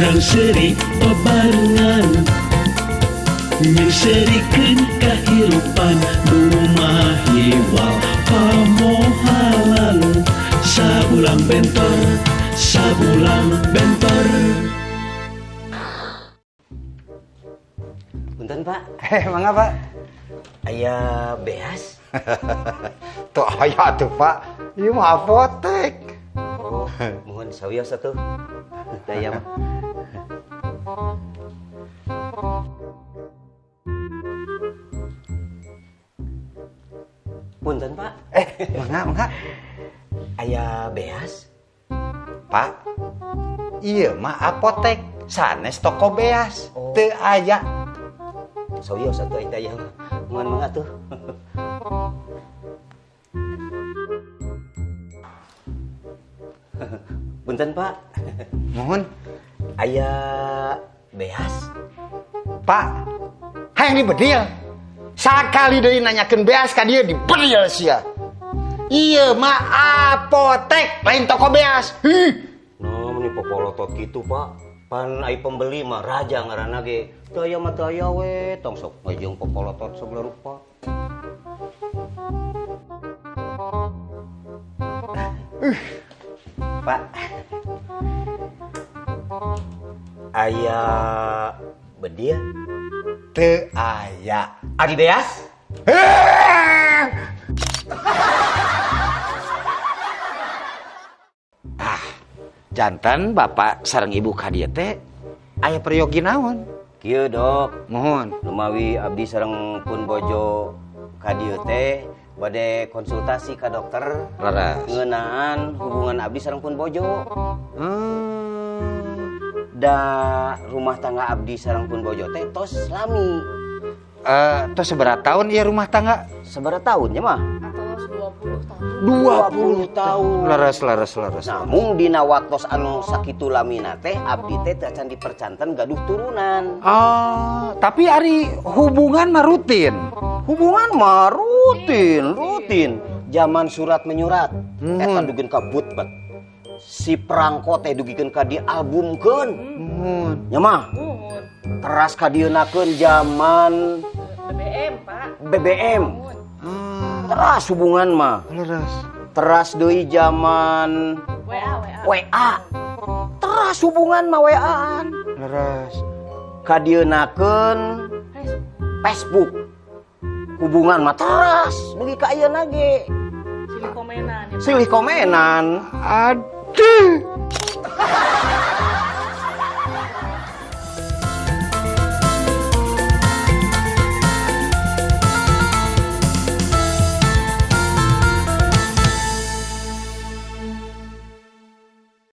urang seri bebarengan nyerserikeun kahirupan rumah hiwal pamohalan sabulang bentor Punten Pak. Mangga Pak. Aya beas? Tuh aya tuh Pak. Ieu mah apotek. Oh, mohon sawios atuh. Daya mah. Punten Pak. Mangga. Aya beas? Pak. Ieu mah apotek. Sanes toko beas. Teu aya. Sawios atuh ai daya mah. Mohon mangga tuh. Punten Pak. Mohon. Aya beas? Pak. Hayang dibedil. Sakali deui nanyakeun beas ka dieu dibedil sia. Ieu mah apotek lain toko beas. Nah, meni popolotot gitu, Pak. Pan ai pembeli mah raja ngaranna ge. Daya mah daya we, tong sok ngajeng popolotot sebelah rupa. Pak. Aya bedia? Teu aya. Ari beas? Jantan bapak sareng ibu ka dieu teh aya peryogi naon? Kieu dok, Mohon. lumawi abdi sareng pun bojo ka dieu teh bade konsultasi ka dokter Laras. ngeunaan hubungan abdi sareng pun bojo. Da rumah tangga abdi sareng pun bojo teh tos lami. Tos seberapa tahun ieu rumah tangga? Seberapa tahun ya mah? Atos 20 tahun. 20 tahun. Laras. Namun dina waktos anu sakitu lamina teh abdi teh teu acan dipercanten gaduh turunan. Tapi ari hubungan mah rutin. Hubungan mah rutin. Zaman surat menyurat. Eta dugieun ka butbet. Si perangko teh dugikeun ka dialbumkeun. Nya mah. Teras ka dieunakeun zaman BBM, Pak. BBM. Teras hubungan mah. Laras. Teras deui zaman WA. Teras hubungan mah WA-an. Laras. Ka dieunakeun Facebook. Hubungan mah teras dugi ka ayeuna ge. Silih komenan. Silih komenan. Aduh.